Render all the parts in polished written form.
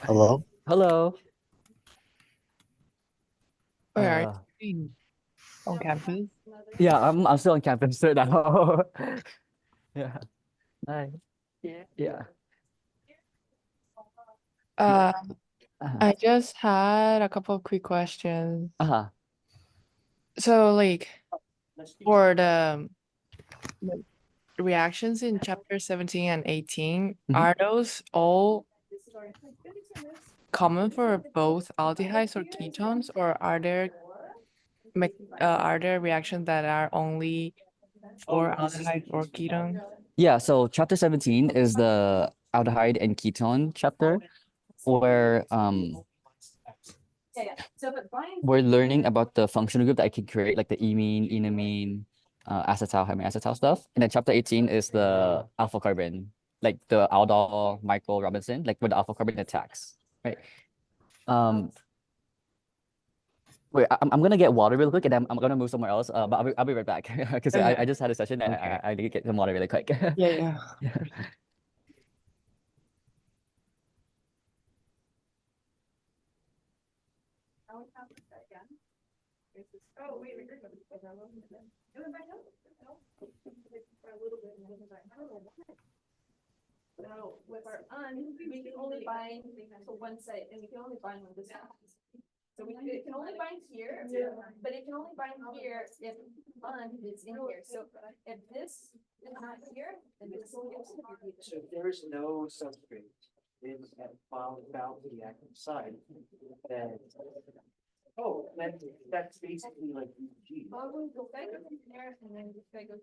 Hello? Hello. Where are Uh, you on campus? yeah, I'm still on campus right now. Yeah. Hi. Yeah. Uh, Uh-huh. I just had a couple of quick questions. Uh-huh. So, like, for the reactions in chapter 17 and 18, are those all common for both aldehydes or ketones, or are there reactions that are only for aldehydes or ketones? Yeah, so chapter 17 is the aldehyde and ketone chapter where we're learning about the functional group that I can create, like the imine, enamine, acetal, hemiacetal stuff. And then chapter 18 is the alpha carbon, like the aldol, Michael Robinson, like where the alpha carbon attacks, right? Um, Wait, I'm gonna get water real quick, and I'm gonna move somewhere else. But I'll be right back because Okay. I just had a session. And Okay. I need to get some water really quick. Yeah, yeah. Yeah. Now, with our we can only bind to one side, and we can only bind on this side. So it can only bind here, but it can only bind here if is in here. So if this is not here, then this will get So if there is no substrate in bound to the active side, then that's basically like UG. This guy goes in there, and then this guy goes.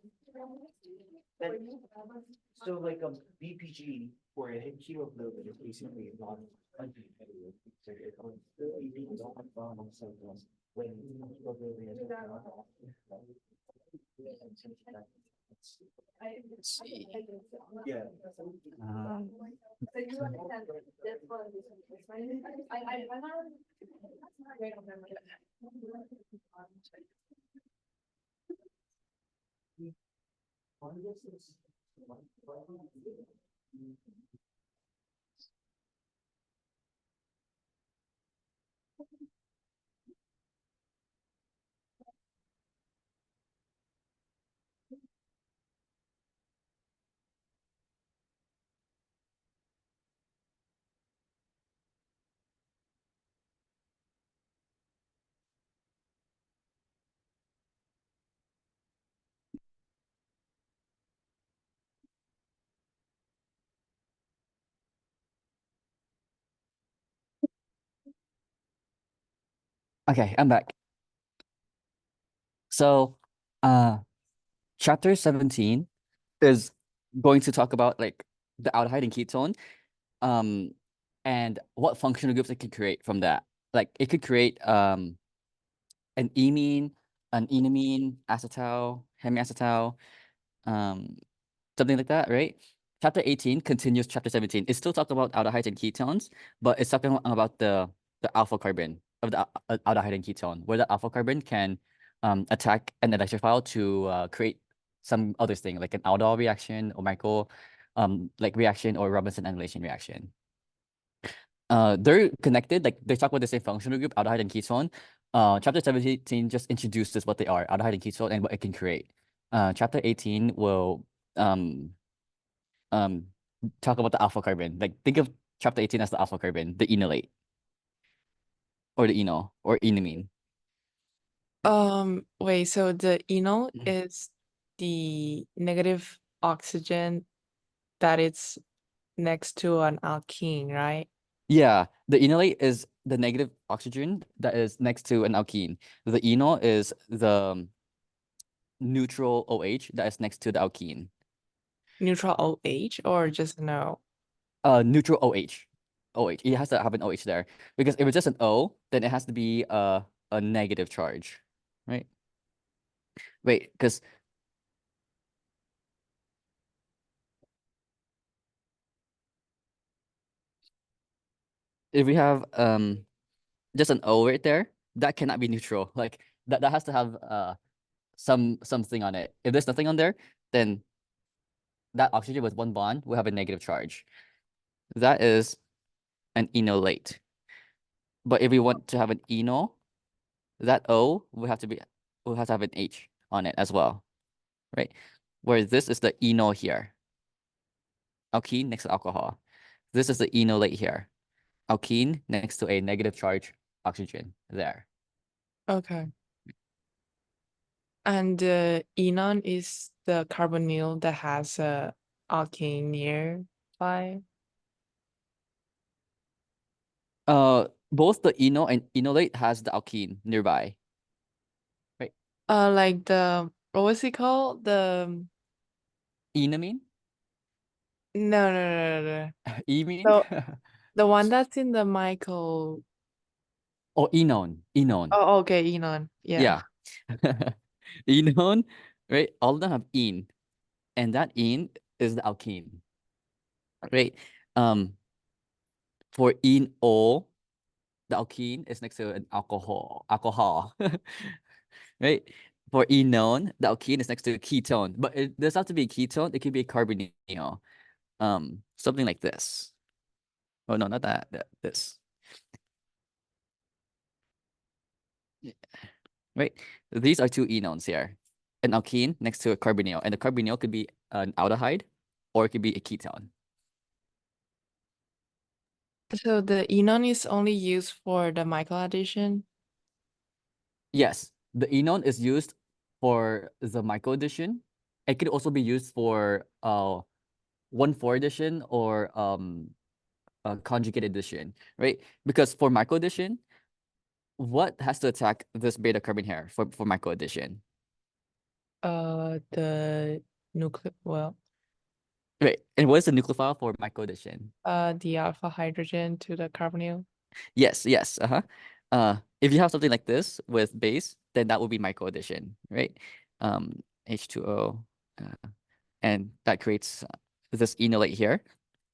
So like a BPG for a hemoglobin is basically not uncompetitive. So it don't bond on themselves when hemoglobin is yeah. So you understand this one, I'm not great on them. Okay, I'm back. So, chapter 17 is going to talk about like the aldehyde and ketone, um, and what functional groups it could create from that. Like it could create an imine, an enamine, acetal, hemiacetal, um, something like that, right? Chapter 18 continues chapter 17. It's still talking about aldehydes and ketones, but it's talking about the alpha carbon of the aldehyde and ketone, where the alpha carbon can attack an electrophile to create some other thing, like an aldol reaction or Michael like reaction or Robinson annihilation reaction. They're connected, like they talk about the same functional group, aldehyde and ketone. Chapter 17 just introduces what they are, aldehyde and ketone, and what it can create. Chapter 18 will um um talk about the alpha carbon. Like think of chapter 18 as the alpha carbon, the enolate or the enol or enamine. Wait, so the enol Mhm. is the negative oxygen that it's next to an alkene, right? Yeah, the enolate is the negative oxygen that is next to an alkene. The enol is the neutral OH that is next to the alkene. Neutral OH or just no? Neutral OH. OH. It has to have an OH there. Because if it's just an O, then it has to be a negative charge. Right? Wait, because if we have just an O right there, that cannot be neutral. Like that has to have something on it. If there's nothing on there, then that oxygen with one bond will have a negative charge. That is an enolate. But if we want to have an enol, that O will have to have an H on it as well, right? Where this is the enol here. Alkene next to alcohol. This is the enolate here. Alkene next to a negative charge oxygen there. Okay. And enon is the carbonyl that has a alkene nearby. Both the enol and enolate has the alkene nearby. Like the what was it called? The Enamine? no. Emine? So the one that's in the Michael. Oh, enone. Enone. Oh, okay, enon. Yeah. Yeah. Enone, right? All of them have ene. And that ene is the alkene. Right? For enol, the alkene is next to an alcohol. Right? For enone, the alkene is next to a ketone. But it does not have to be a ketone, it could be a carbonyl. Something like this. Oh no, not that. This. Right? These are two enones here. An alkene next to a carbonyl. And the carbonyl could be an aldehyde or it could be a ketone. So the enon is only used for the Michael addition. Yes, the enone is used for the micro addition. It could also be used for 1,4 addition or a conjugate addition, right? Because for micro addition, what has to attack this beta carbon here for micro addition? The well, Right. And what is the nucleophile for micro addition? the alpha hydrogen to the carbonyl. Yes, yes. If you have something like this with base, then that would be micro addition, right? H2O, and that creates this enolate here.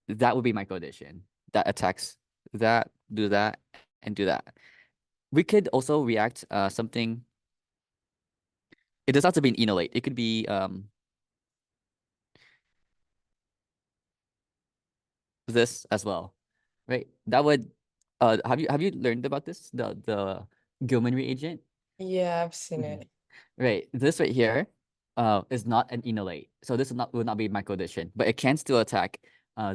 That would be micro addition. That attacks that, do that, and do that. We could also react something. It does not have to be an enolate. It could be this as well, right? That would have you learned about this? The Gilman reagent? Yeah, I've seen Mhm. it. Right. This right here is not an enolate. So this would not be micro addition, but it can still attack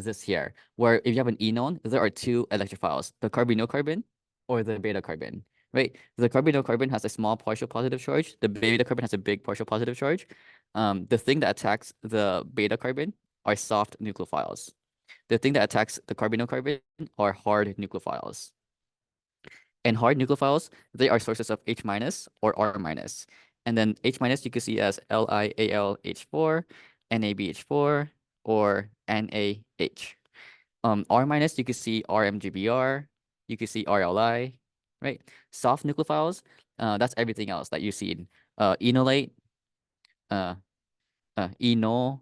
this here, where if you have an enone, there are two electrophiles, the carbonyl carbon or the beta carbon, right? The carbonyl carbon has a small partial positive charge. The beta carbon has a big partial positive charge. The thing that attacks the beta carbon are soft nucleophiles. The thing that attacks the carbonyl carbon are hard nucleophiles. And hard nucleophiles, they are sources of H minus or R minus. And then H minus you can see as LiAlH4, NABH4, or NaH. R minus you can see RMGBr, you can see RLI, right? Soft nucleophiles, that's everything else that you see in enolate, uh, enol,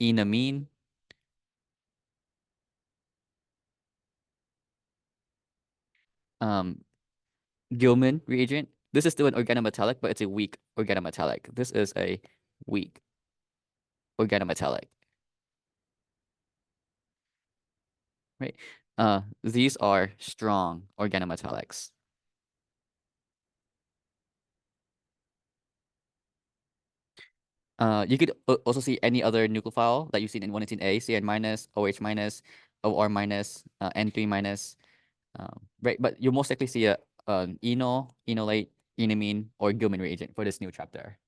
enamine. Gilman reagent. This is still an organometallic, but it's a weak organometallic. This is a weak organometallic, right? These are strong organometallics. You could also see any other nucleophile that you've seen in 118A, CN minus, OH minus, OR minus, N3 minus, right? But you'll most likely see an enol, enolate, enamine, or Gilman reagent for this new chapter,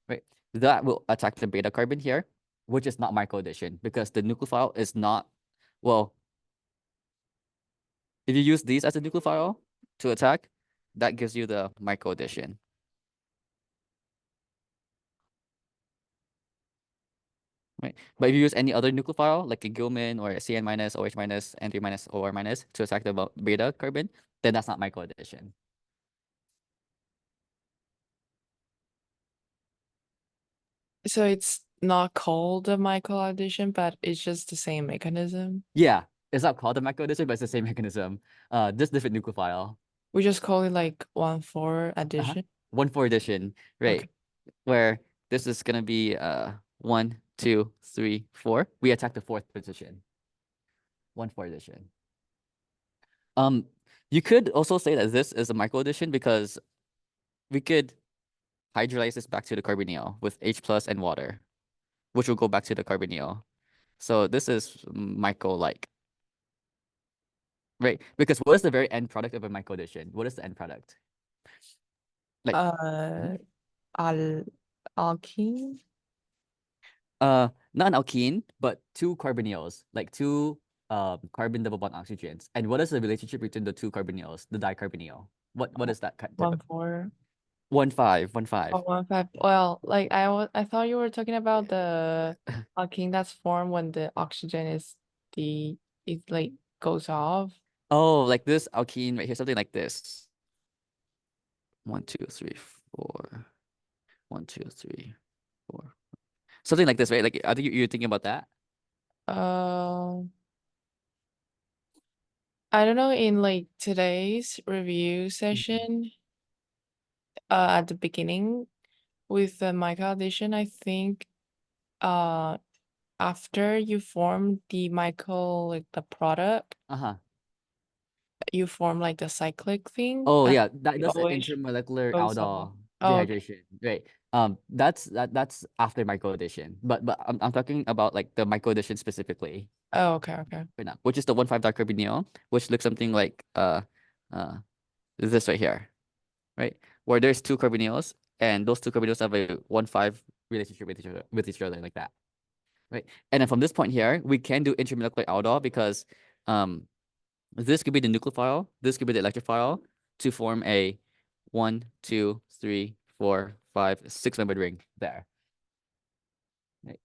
right? That will attack the beta carbon here, which is not micro addition because the nucleophile is not, well, if you use these as a nucleophile to attack, that gives you the micro addition. Right. But if you use any other nucleophile, like a Gilman or a CN minus, OH minus, N3 minus, OR minus to attack the beta carbon, then that's not micro addition. So it's not called a Michael addition, but it's just the same mechanism. Yeah, it's not called a micro addition, but it's the same mechanism. Just different nucleophile. We just call it like 1,4 Uh-huh. addition. 1-4 addition, right? Okay. Where this is gonna be 1, 2, 3, 4. We attack the fourth position. 1-4 addition. You could also say that this is a micro addition because we could hydrolyze this back to the carbonyl with H plus and water, which will go back to the carbonyl. So this is micro-like. Right, because what is the very end product of a micro addition? What is the end product? Like, Al alkene. not an alkene, but two carbonyls, like two carbon double bond oxygens. And what is the relationship between the two carbonyls, the dicarbonyl? What is that type of 1-4. 1-5, 1-5? Oh, 1-5. Well, like I thought you were talking about the alkene that's formed when the oxygen it like goes off. Oh, like this alkene right here, something like this. 1, 2, 3, 4. 1, 2, 3, 4. Something like this, right? Like I think you're thinking about that. I don't know, in like today's review session, at the beginning with the micro addition, I think after you form the micro, like the product, Uh-huh. you form like the cyclic thing, Oh and yeah, it that's an always intermolecular goes off. aldol Oh, okay. dehydration, right? That's after micro addition, but I'm talking about like the micro addition specifically Oh, okay, okay. right now, which is the 1,5 dicarbonyl, which looks something like this right here, right? Where there's two carbonyls, and those two carbonyls have a 1,5 relationship with each other like that, right? And then from this point here, we can do intermolecular aldol because this could be the nucleophile, this could be the electrophile to form a 1, 2, 3, 4, 5, 6-membered ring there. Right.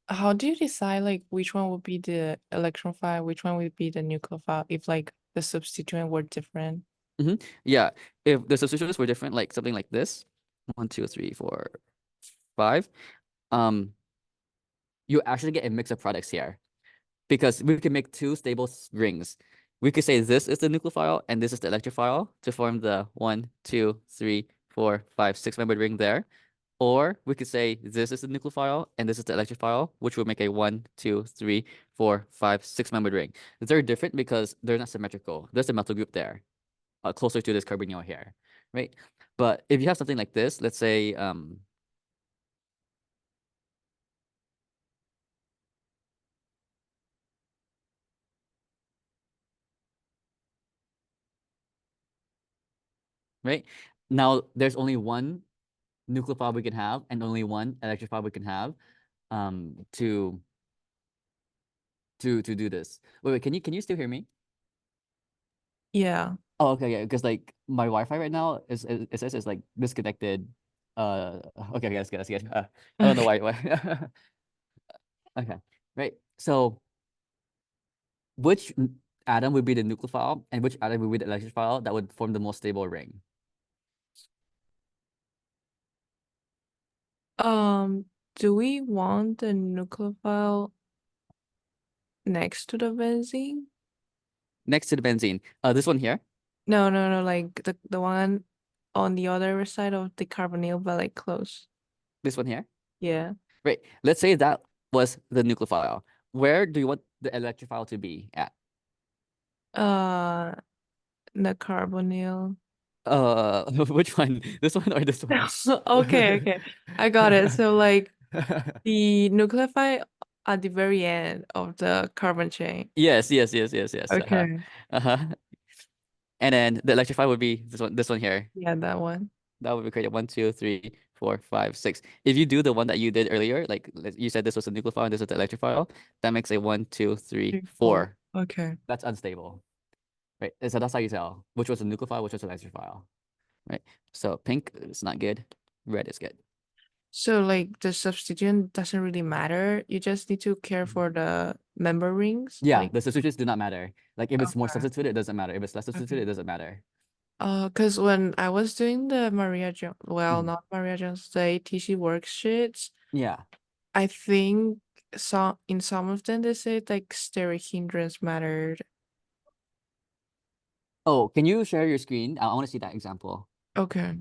How do you decide like which one would be the electron file, which one would be the nucleophile if like the substituent were different? Yeah, if the substituents were different, like something like this, 1, 2, 3, 4, 5, you actually get a mix of products here because we can make two stable rings. We could say this is the nucleophile and this is the electrophile to form the 1, 2, 3, 4, 5, 6-membered ring there. Or we could say this is the nucleophile and this is the electrophile, which would make a 1, 2, 3, 4, 5, 6-membered ring. They're different because they're not symmetrical. There's a metal group there, closer to this carbonyl here, right? But if you have something like this, let's say right? Now there's only one nucleophile we can have and only one electrophile we can have to do this. Wait, can you still hear me? Yeah. Oh, okay, yeah, because like my Wi-Fi right now it says it's like disconnected. Okay, that's good. I don't know why. Okay, right. So which atom would be the nucleophile and which atom would be the electrophile that would form the most stable ring? Do we want the nucleophile next to the benzene? Next to the benzene. This one here. No, no, no, like the one on the other side of the carbonyl, but like close. This one here. Yeah. Right. Let's say that was the nucleophile. Where do you want the electrophile to be at? The carbonyl. Which one? This one or this one? Okay, okay. I got it. So like the nucleophile at the very end of the carbon chain. Yes. Okay. Uh-huh. And then the electrophile would be this one here. Yeah, that one. That would be created 1, 2, 3, 4, 5, 6. If you do the one that you did earlier, like you said this was a nucleophile and this is the electrophile, that makes a 1, 2, 3, 3, 4. Okay. That's unstable. Right. So that's how you tell which was a nucleophile, which was an electrophile. Right. So pink is not good. Red is good. So like the substituent doesn't really matter. You just need to care for the member rings. Yeah, Like, the substitutes do not matter. Like if it's more okay. substituted, it doesn't matter. If it's less substituted, it Okay. doesn't matter. Because when I was doing the Maria Jones, well, Mhm. not Maria Jones, the ATC worksheets, Yeah. I think in some of them they say like steric hindrance mattered. Oh, can you share your screen? I want to see that example. Okay.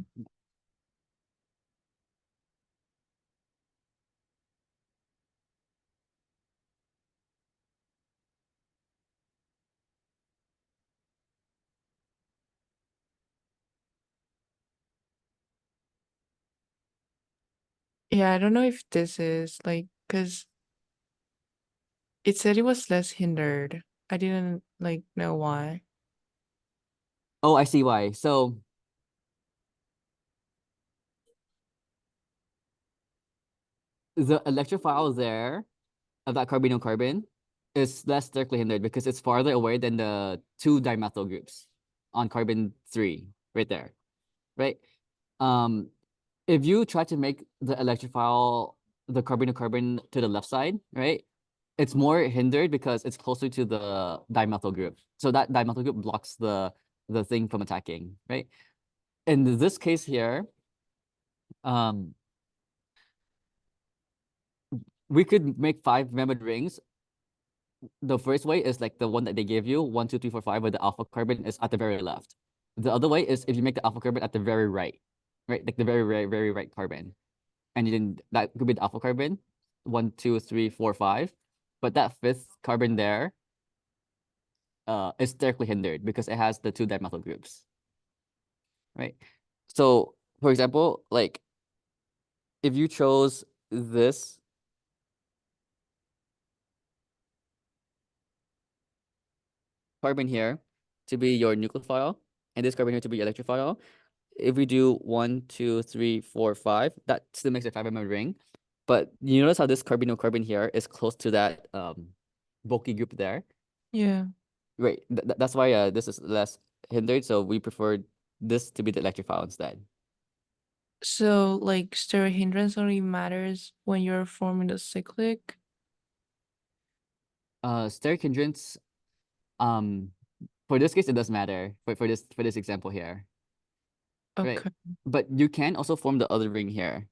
Yeah, I don't know if this is like, because it said it was less hindered. I didn't like know why. Oh, I see why. So the electrophile there of that carbonyl carbon is less sterically hindered because it's farther away than the two dimethyl groups on carbon 3 right there, right? Um, if you try to make the electrophile the carbonyl carbon to the left side, right? It's more hindered because it's closer to the dimethyl group. So that dimethyl group blocks the thing from attacking, right? In this case here, um, we could make 5 membered rings. The first way is like the one that they gave you, 1, 2, 3, 4, 5, where the alpha carbon is at the very left. The other way is if you make the alpha carbon at the very right, right? Like the very right carbon. And you didn't, that could be the alpha carbon, 1, 2, 3, 4, 5. But that fifth carbon there is sterically hindered because it has the two dimethyl groups, right? So for example, like if you chose this carbon here to be your nucleophile and this carbon here to be your electrophile, if we do 1, 2, 3, 4, 5, that still makes a 5-membered ring. But you notice how this carbonyl carbon here is close to that bulky group there? Yeah. Right. That's why this is less hindered. So we prefer this to be the electrophile instead. So like stereohindrance only matters when you're forming the cyclic. Steric hindrance, um, for this case, it does matter for this example here, right? Okay. But you can also form the other ring here,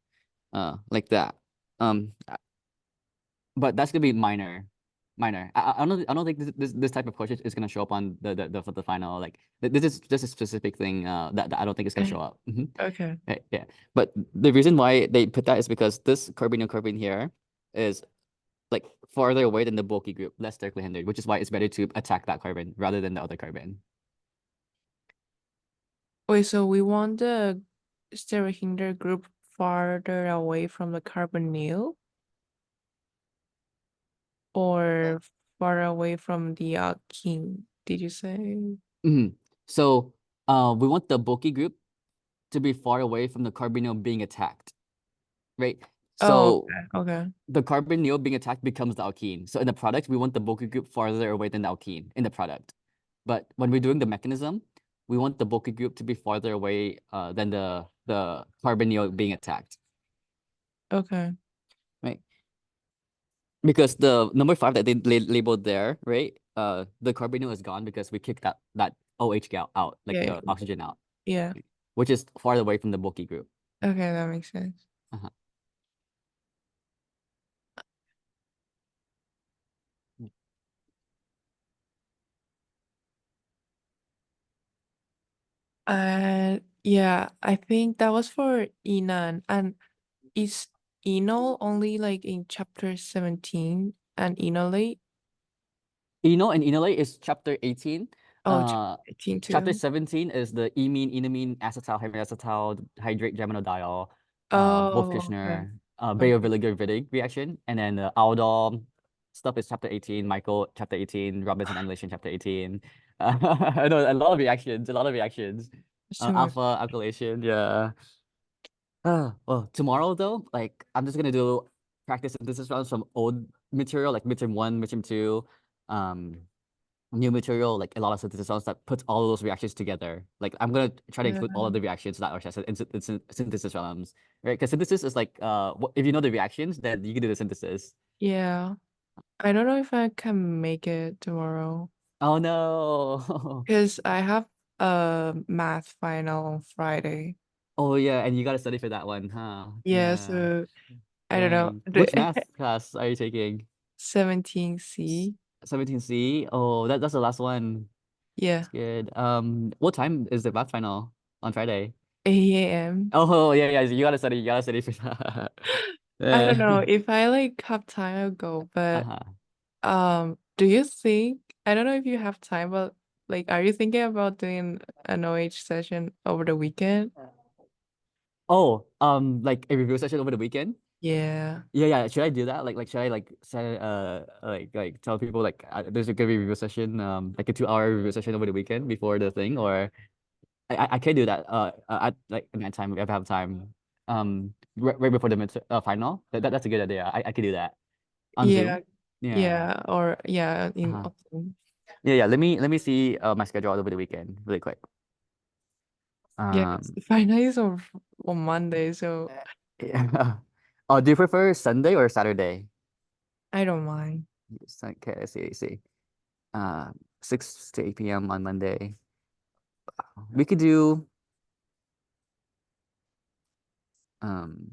like that. But that's gonna be minor, minor. I don't think this type of question is gonna show up on for the final. Like this is just a specific thing that I don't think is gonna show up. Okay. Right, yeah. But the reason why they put that is because this carbonyl carbon here is like farther away than the bulky group, less sterically hindered, which is why it's better to attack that carbon rather than the other carbon. Wait, so we want the stereohinder group farther away from the carbonyl or far away from the alkene, did you say? So we want the bulky group to be far away from the carbonyl being attacked, right? Oh, So okay. the carbonyl being attacked becomes the alkene. So in the product, we want the bulky group farther away than the alkene in the product. But when we're doing the mechanism, we want the bulky group to be farther away than the carbonyl being attacked, Okay. right? Because the number 5 that they labeled there, right? The carbonyl is gone because we kicked that OH out, like Yeah. the oxygen out, Yeah. which is farther away from the bulky group. Okay, that makes sense. Uh-huh. Yeah, I think that was for Inan. And is enol only like in chapter 17 and enolate? Enol and enolate is chapter 18. Oh, chapter 18 Chapter too. 17 is the imine, enamine, acetal, hydroacetal, hydrate, geminodiol, Oh, okay. Wolf-Kishner, Okay. Baeyer-Villiger-Wittig reaction, and then aldol stuff is chapter 18, Michael chapter 18, Robinson annihilation chapter 18. I know a lot of reactions, a lot of reactions. It's too much. Alpha alkylation, yeah. Well, tomorrow though, like I'm just gonna do practice synthesis rounds from old material, like midterm 1, midterm 2, um, new material, like a lot of synthesis rounds that puts all of those reactions together. Like I'm gonna try to Yeah. include all of the reactions that are tested in synthesis rounds, right? Because synthesis is like if you know the reactions, then you can do the synthesis. Yeah. I don't know if I can make it tomorrow Oh no. because I have a math final on Friday. Oh yeah, and you gotta study for that one, huh? Yeah, Yeah. so I don't know. Dang. Which math class are you taking? 17C. 17C? Oh, that's the last one. Yeah, It's good. What time is the math final on Friday? 8 a.m. Oh yeah, yeah. You gotta study for that. I don't know Eh, if I like have time, I'll go. But uh-huh. do you think, I don't know if you have time, but like, are you thinking about doing an OH session over the weekend? Oh, like a review session over the weekend? Yeah. Yeah, yeah. Should I do that? Should I say tell people like there's a good review session, like a 2 hour review session over the weekend before the thing, or I can do that. At like in that time if I have time, right before the final. That's a good idea. I could do that on Yeah. Zoom. Yeah. Yeah. Or yeah, in Uh-huh. autumn. Yeah, yeah. Let me see my schedule over the weekend really quick. Yeah, 'cause Um, the final is on Monday, so yeah. Oh, do you prefer Sunday or Saturday? I don't mind. Yes, okay, I see. 6 to 8 p.m. on Monday. We could do um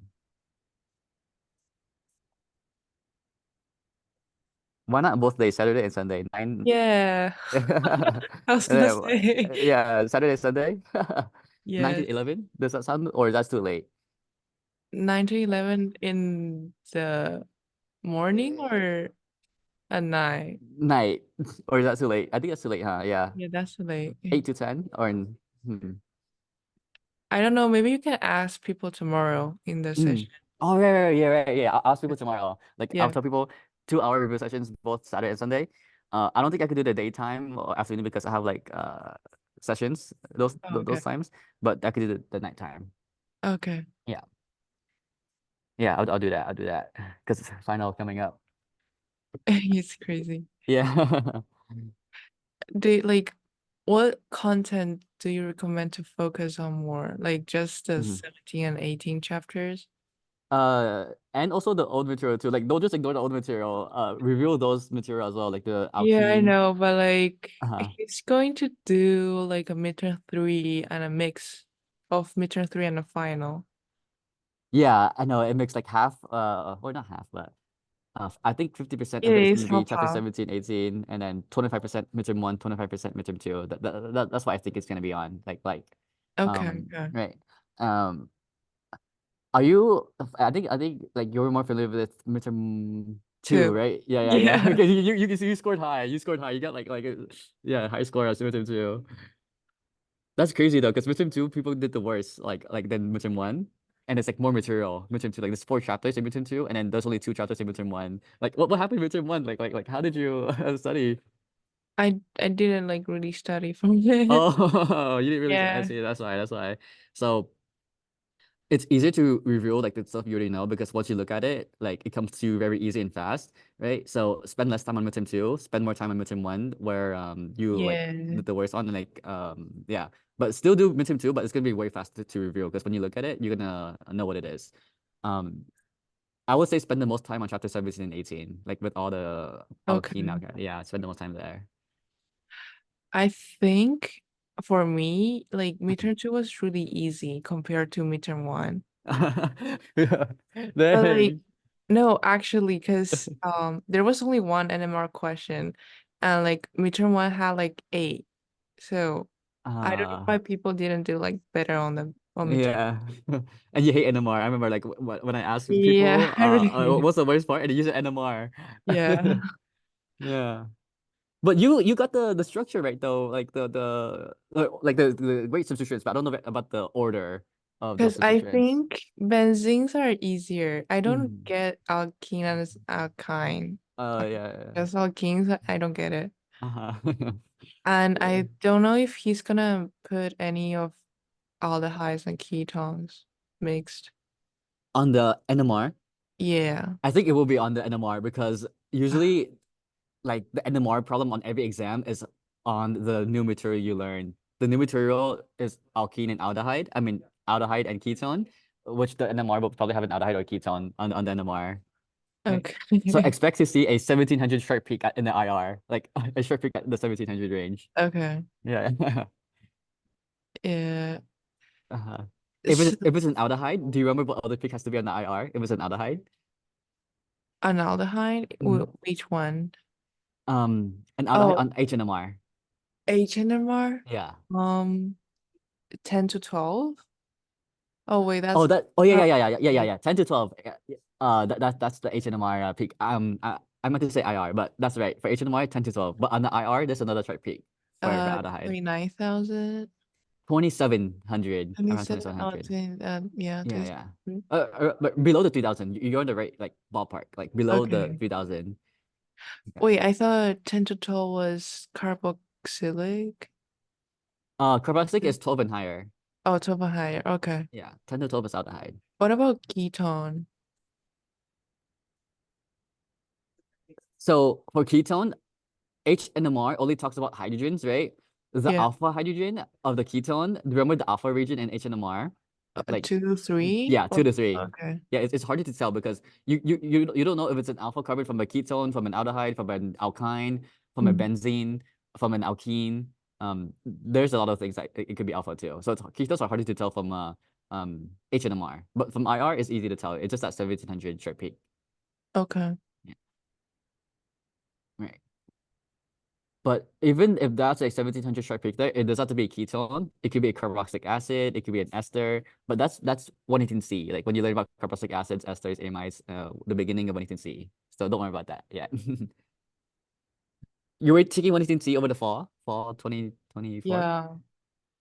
why not both days, Saturday and Sunday? Nine Yeah. I was gonna yeah, say yeah, Saturday, Sunday. 9 to yes. 11. Does that sound or that's too late? 9 to 11 in the morning or at night? Night. Or is that too late? I think that's too late, huh? Yeah. Yeah, that's late. 8 to 10 or I don't know. Maybe you can ask people tomorrow in the Mm. session. Oh, yeah. I'll ask people tomorrow. Like, I'll Yeah. tell people 2 hour review sessions both Saturday and Sunday. I don't think I could do the daytime or afternoon because I have like sessions Oh, okay. those times, but I could do the nighttime. Okay. Yeah, yeah, I'll do that. I'll do that because it's final coming up. It's crazy. Yeah. Do like what content do you recommend to focus on more? Like just the Mhm. 17 and 18 chapters? And also the old material too. Like, don't just ignore the old material. Review those material as well, like the Yeah, I alkene. know, but like Uh-huh. he's going to do like a midterm 3 and a mix of midterm 3 and a final. Yeah, I know it makes like half, or not half, but I think 50% It of it is is going to be half chapter half. 17, 18, and then 25% midterm one, 25% midterm two. That's what I think it's going to be on. Okay, okay. Right. Um, are you, I think like you're more familiar with midterm two, 2. right? Yeah. Yeah. Okay, you scored high. You scored high. You got yeah, high score as midterm two. That's crazy though, because midterm two people did the worst, like than midterm one. And it's like more material. Midterm two, like there's 4 chapters in midterm two, and then there's only 2 chapters in midterm one. Like what happened in midterm one? Like how did you study? I didn't like really study from it. Oh, you didn't really I Yeah. see, that's why. So it's easier to reveal like the stuff you already know because once you look at it, like it comes to you very easy and fast, right? So spend less time on midterm two, spend more time on midterm one, where you like Yeah. did the worst on and yeah, but still do midterm two, but it's gonna be way faster to reveal because when you look at it, you're gonna know what it is. Um, I would say spend the most time on chapter 17 and 18, like with all the key now. Okay. Yeah, spend the most time there. I think for me, like midterm 2 was really easy compared to midterm 1. Yeah. But like Dang. no, actually, because there was only one NMR question and like midterm 1 had like 8. So I don't know Uh why people didn't do like better on the on midterm. Yeah. And you hate NMR. I remember like when I asked Yeah, people, I really hate it. what's the worst part? And they use NMR. Yeah. Yeah. But you got the structure right though, like the weight substitutions, but I don't know about the order of those Because I substitutions. think benzenes are easier. I don't Mm. get alkene and alkyne. Yeah. Just alkenes, I don't get it. Uh-huh. And Yeah. I don't know if he's gonna put any of aldehydes and ketones mixed. On the NMR, Yeah. I think it will be on the NMR because usually like the NMR problem on every exam is on the new material you learn. The new material is alkene and aldehyde. I mean aldehyde and ketone, which the NMR will probably have an aldehyde or ketone on the NMR. Right. So Okay. expect to see a 1700 short peak in the IR, like a short peak at the 1700 range. Okay. Yeah. Yeah. Uh-huh. It's If it's an aldehyde, do you remember what other peak has to be on the IR? If it's an aldehyde? an aldehyde. Mhm. Which one? An aldehyde Oh, on HNMR. H&MR, Yeah. 10 to 12. Oh wait, Oh, that's oh yeah, not yeah, yeah, yeah, yeah, yeah, right. yeah. 10 to 12. That's the HNMR peak. I meant to say IR, but that's right. For HNMR, 10 to 12. But on the IR, there's another strike peak for aldehyde. 29,000. 2700, around 27, 2700. yeah, Yeah, 27. yeah. But below the 3000, you're in the right like ballpark, like below the Okay. 3000. Yeah. Wait, I thought 10 to 12 was carboxylic. Carboxylic is 12 and higher. Oh, 12 and higher. Okay. Yeah, 10 to 12 is aldehyde. What about ketone? So for ketone, HNMR only talks about hydrogens, right? The Yeah, alpha hydrogen of the ketone, remember the alpha region in HNMR? Like, 2, 3? yeah, 2 to 3. Okay. Yeah, it's harder to tell because you don't know if it's an alpha carbon from a ketone, from an aldehyde, from an alkyne, from a Mm. benzene, from an alkene. There's a lot of things that it could be alpha too. So ketones are harder to tell from HNMR, but from IR it's easy to tell. It's just that 1700 short peak. Okay. Yeah, right. But even if that's a 1700 short peak there, it does have to be a ketone. It could be a carboxylic acid. It could be an ester. But that's 118C. Like when you learn about carboxylic acids, esters, amides, the beginning of 118C. So don't worry about that. Yeah. You were taking 118C over the fall 2024? Yeah,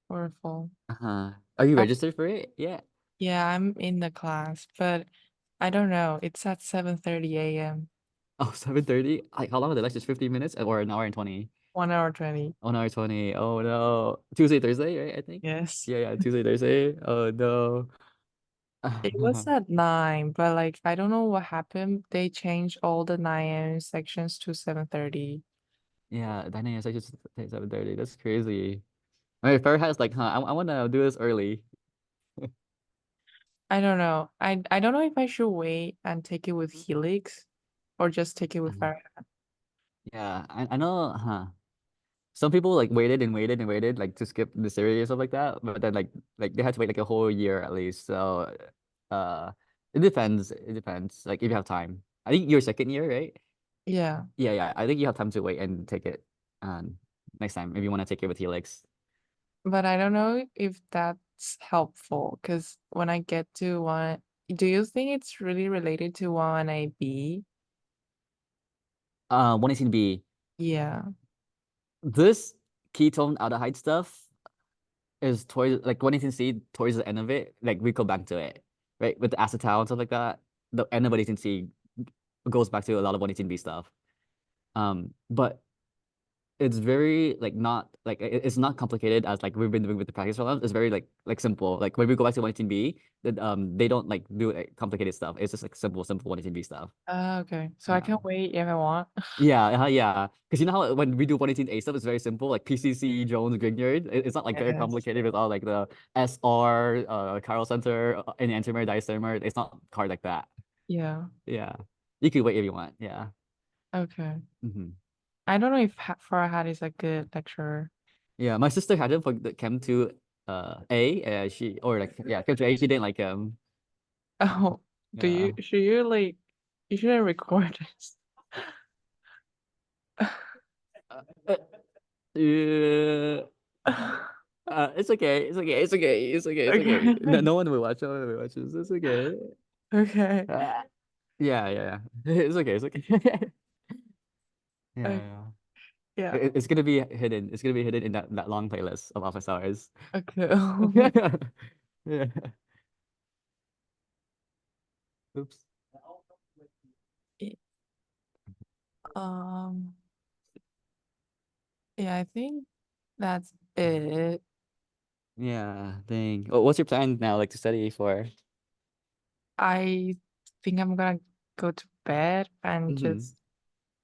wonderful. Uh-huh. Are you I, registered for it? Yeah. yeah, I'm in the class, but I don't know. It's at 7:30 a.m. Oh, 7:30? Like how long are the lectures? 15 minutes or an hour and 20? 1 hour 20. 1 hour 20. Oh no. Tuesday, Thursday, right? I think. Yes. Yeah, yeah. Tuesday, Thursday. Oh no. It was at 9, but like I don't know what happened. They changed all the 9 a.m. sections to 7:30. Yeah, 9 a.m. just 7:30. That's crazy. I mean, Fair has like, I want to do this early. I don't know. I don't know if I should wait and take it with Helix or just take it with Mhm. Farah. Yeah, I know, Some people like waited and waited and waited like to skip the series or stuff like that, but then like they had to wait like a whole year at least. So uh it depends. It depends. Like if you have time. I think your second year, right? Yeah, Yeah, yeah. I think you have time to wait and take it next time if you want to take it with Helix. but I don't know if that's helpful because when I get to one, do you think it's really related to 1A-B? 118B. Yeah. This ketone aldehyde stuff is towards like 118C towards the end of it, like we go back to it, right? With the acetal and stuff like that. The end of 118C goes back to a lot of 118B stuff. But it's very like not like it's not complicated as like we've been doing with the practice problems. It's very like simple. Like when we go back to 118B, that they don't like do like, complicated stuff. It's just like simple 118B stuff. Okay. So I Yeah. can wait if I want. Yeah. Because you know how when we do 118A stuff, it's very simple, like PCC, Jones, Grignard. It's not like very Yes. complicated with all like the SR, chiral center, enantiomer, diastereomer. It's not hard like that. Yeah. Yeah. You can wait if you want. Yeah. Okay. Hmm. I don't know if Farhad is a good lecturer. Yeah. My sister had him for the Chem 2 A. She or like yeah, Chem 2 A, she didn't like him. Oh, Yeah. should you like, you shouldn't record this. Uh, uh, yeah. It's okay. It's okay. It's okay. It's okay. It's okay. No, Okay. no one will watch. No one will watch this. It's okay. Okay. Uh, yeah. It's okay. It's okay. Okay. Yeah. Yeah. It's gonna be hidden. It's gonna be hidden in that long playlist of office hours. Okay. Yeah. Oops. Um, yeah, I think that's it. Yeah. Dang. What's your plan now? Like to study for? I think I'm gonna go to bed and Hmm. just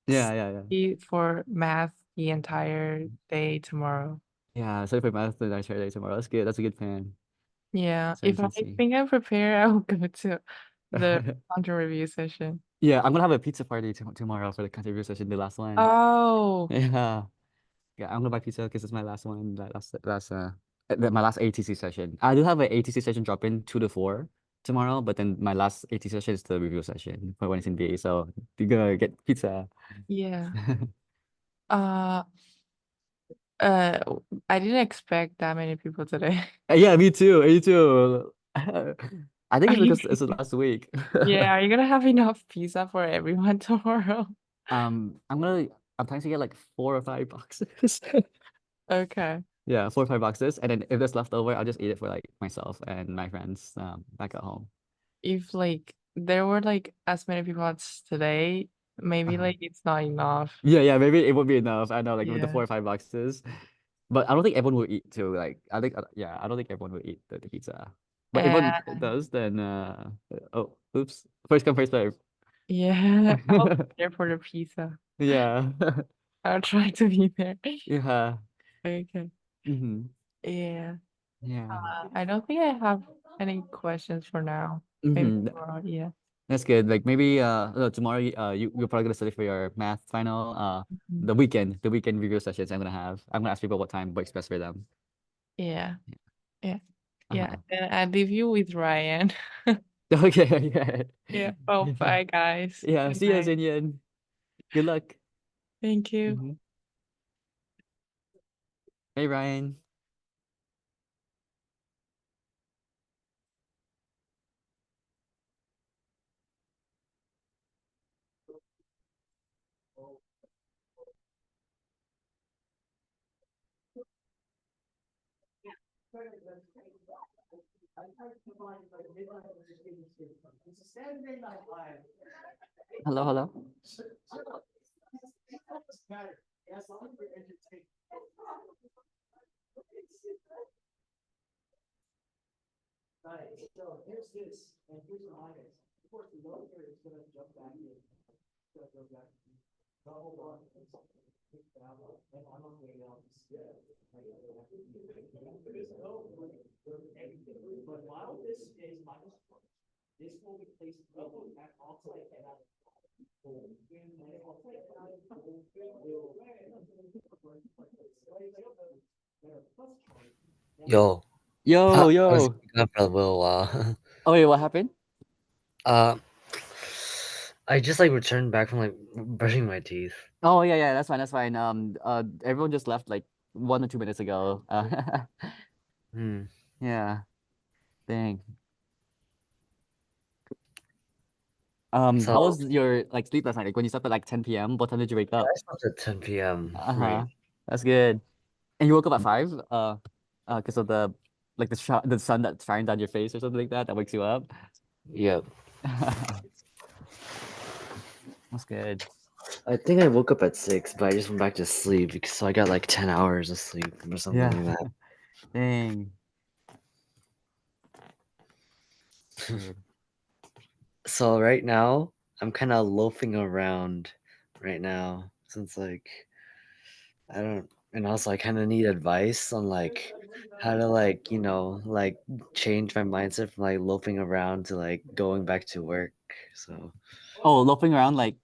Yeah. eat for math the entire day tomorrow. Yeah. Sorry for math the next day tomorrow. That's good. That's a good plan. Yeah, So if I see. think I'm prepared, I will go to the content review session. Yeah, I'm gonna have a pizza party tomorrow for the content review session, the last one. Oh, Yeah. Yeah, I'm gonna buy pizza because it's my last one, my last ATC session. I do have an ATC session drop in 2 to 4 tomorrow, but then my last ATC session is the review session for when it's in BA. So you're gonna get pizza. yeah. Uh, I didn't expect that many people today. Yeah, me too. Me too. I think Are it's you, because it's the last week. yeah, are you gonna have enough pizza for everyone tomorrow? I'm planning to get like 4 or 5 boxes. Okay. Yeah, 4 or 5 boxes, and then if there's leftover, I'll just eat it for like myself and my friends back at home. If like there were like as many people as today, maybe Uh-huh. like it's not enough. Yeah, maybe it won't be enough. I know, like with the Yeah. 4 or 5 boxes, but I don't think everyone will eat too. Like I think, yeah, I don't think everyone will eat the pizza. But if everyone And does, then oh, oops, first come first serve. yeah, I'll be there for the pizza. Yeah, I'll try to be there. yeah, Okay. mm-hmm. Yeah. Yeah, I don't think I have any questions for now. Maybe mm-hmm. tomorrow, yeah. That's good. Like maybe tomorrow you're probably gonna study for your math final. Mhm. The weekend review sessions I'm gonna have. I'm gonna ask people what time works best for them. Yeah. Yeah. Yeah. Uh-huh. And I leave you with Ryan. Okay, yeah. Yeah. Oh, Yeah. bye guys. Yeah. Good See you, night. Xinyan. Good luck. Thank you. Hmm. Hey, Ryan. It's a Saturday Night Live. Hello, hello. Yes, I'm for entertainment. Right, so here's this, and here's an audience. Of course, the lower is gonna jump back in. Gonna go back. Hold on. And I'm on the way out. But while this is minus one, this will be placed at offsite and out. Yo, Yo, I was yo. gone for a little while. Oh wait, what happened? Uh, I just like returned back from like brushing my teeth. Oh yeah, that's fine, that's fine. Everyone just left like 1 or 2 minutes ago. Hmm. Yeah, dang. So How was your like sleep last night? Like when you slept at like 10 p.m., what time did you wake up? I slept at 10 p.m. Uh-huh. Right. That's good. And you woke up at 5? Because of the like the sun that's shining down your face or something like that wakes you up. Yep. That's good. I think I woke up at 6, but I just went back to sleep because so I got like 10 hours of sleep or something Yeah. like that. Dang. Good. So right now I'm kind of loafing around right now since like I don't, and also I kind of need advice on like how to like like change my mindset from like loafing around to like going back to work. So Oh, loafing around like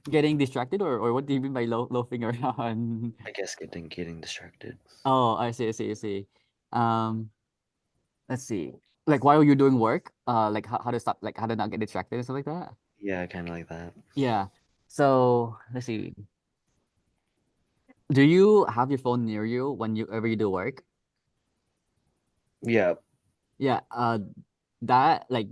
getting distracted, or what do you mean by loafing around? I guess getting distracted. Oh, I see. Um, let's see. Like while you're doing work, like how to stop, like how to not get distracted and stuff like that. Yeah, kind of like that. Yeah. So let's see. Do you have your phone near you when you ever you do work? Yeah. Yeah, that like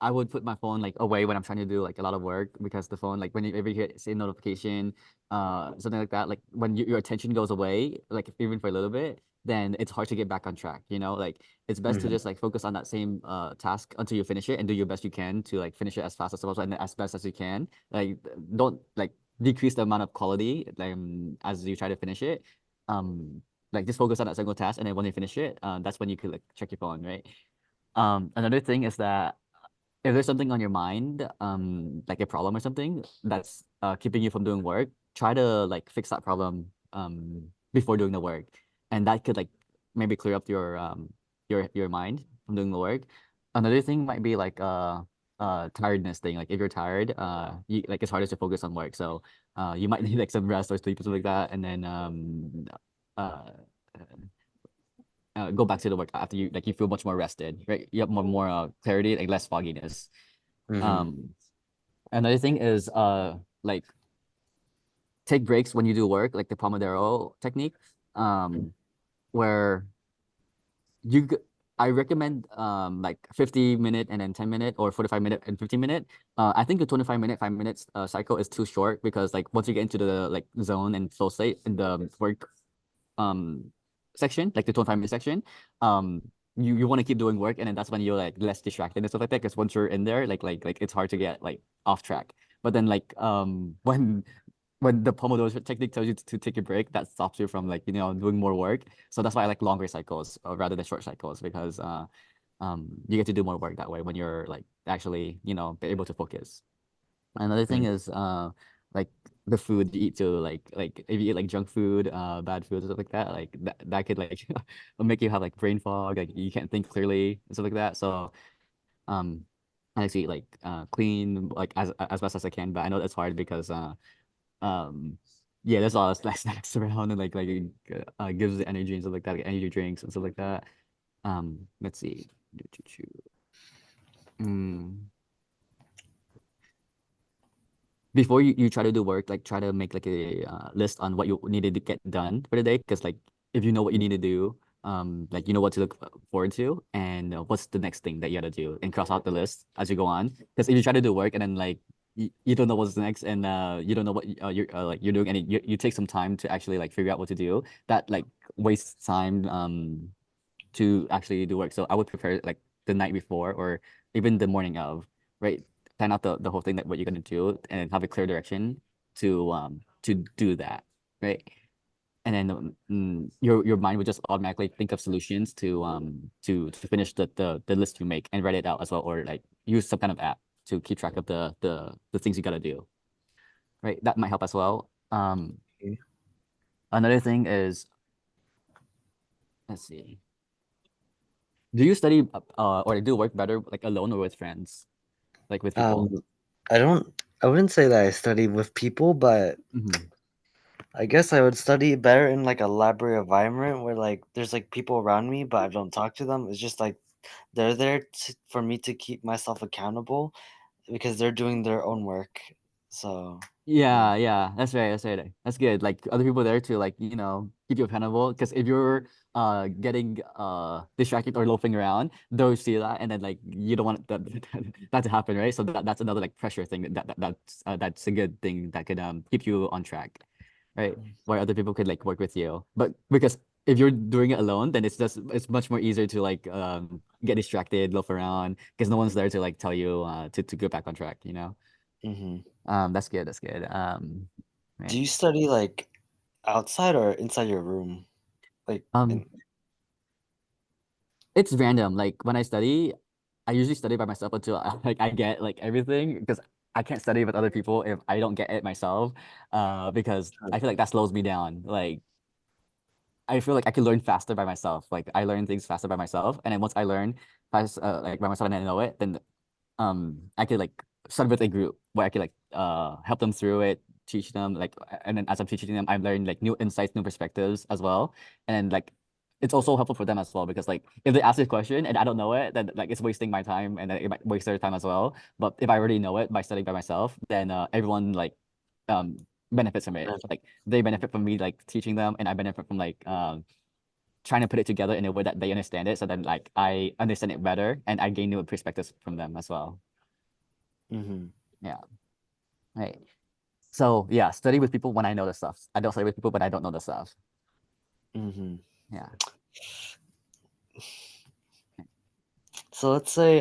I would put my phone like away when I'm trying to do like a lot of work because the phone like when you ever hit say notification, something like that, like when your attention goes away, like even for a little bit, then it's hard to get back on track, you know? Like it's best to Mhm. just like focus on that same task until you finish it and do your best you can to like finish it as fast as possible and as best as you can. Like don't like decrease the amount of quality as you try to finish it. Um like just focus on that single task and then when you finish it, that's when you could like check your phone, right? Another thing is that if there's something on your mind, like a problem or something that's keeping you from doing work, try to like fix that problem before doing the work, and that could like maybe clear up your mind from doing the work. Another thing might be like tiredness thing. Like if you're tired, like it's hardest to focus on work, so you might need like some rest or sleep or something like that, and then uh go back to the work after you feel much more rested, right? You have more clarity, like less fogginess. Mhm. Um, Another thing is like take breaks when you do work, like the Pomodoro technique, where you g- I recommend like 50-minute and then 10-minute or 45-minute and 15-minute. I think the 25-minute, 5 minutes cycle is too short because like once you get into the like zone and flow state in the work um section, like the 25-minute section, um you want to keep doing work, and then that's when you're like less distracted and stuff like that. Because once you're in there, like it's hard to get like off track. But then like when the Pomodoro technique tells you to take a break, that stops you from like doing more work. So that's why I like longer cycles rather than short cycles, because you get to do more work that way when you're like actually be able to focus. Another thing Right. is like the food you eat too, like if you eat like junk food, bad food and stuff like that, like that could like make you have like brain fog, like you can't think clearly and stuff like that. So um I like to eat like clean, like as best as I can, but I know that's hard because um yeah, there's a lot of like snacks around, and like gives the energy and stuff like that, like energy drinks and stuff like that. Let's see. Mm. Before you try to do work, like try to make like a list on what you needed to get done for the day. Because like if you know what you need to do, like you know what to look forward to, and what's the next thing that you gotta do, and cross out the list as you go on. Because if you try to do work and then like you don't know what's next, and you don't know what you're like you're doing, and you take some time to actually like figure out what to do, that like wastes time to actually do work. So I would prepare like the night before or even the morning of, right? Plan out the whole thing that what you're gonna do, and have a clear direction to do that, right? And then your mind would just automatically think of solutions to finish the list you make, and write it out as well, or like use some kind of app to keep track of the things you gotta do, right? That might help as well. Okay. Another thing is, let's see. Do you study or do work better like alone or with friends? Like with people? Um, I wouldn't say that I study with people, but Hmm. I guess I would study better in like a library environment where like there's like people around me, but I don't talk to them. It's just like they're there for me to keep myself accountable because they're doing their own work. So, yeah. Yeah, that's right. That's right. That's good. Like other people there to like, keep you accountable. Because if you're getting distracted or loafing around, they'll see that, and then like you don't want that to happen, right? So that's another like pressure thing that's a good thing that could keep you on track, right? Where other people could like work with you. But because if you're doing it alone, then it's much more easier to like get distracted, loaf around, because no one's there to like tell you to get back on track, you know? Hmm. That's good. That's good. Do Right. you study like outside or inside your room? Like, Um, it's random. Like when I study, I usually study by myself until I get like everything, because I can't study with other people if I don't get it myself. Because I feel like that slows me down. Like I feel like I can learn faster by myself. Like I learn things faster by myself, and then once I learn fast, like by myself and I know it, then I could like start with a group where I could like help them through it, teach them like, and then as I'm teaching them, I'm learning like new insights, new perspectives as well. And like it's also helpful for them as well, because like if they ask a question and I don't know it, then like it's wasting my time, and then it might waste their time as well. But if I already know it by studying by myself, then everyone like um benefits from it. Like they benefit from me like teaching them, and I benefit from like trying to put it together in a way that they understand it, so then like I understand it better, and I gain new perspectives from them as well. mm-hmm. Yeah. Right. So yeah, study with people when I know the stuff. I don't study with people when I don't know the stuff. Mm-hmm. Yeah. So let's say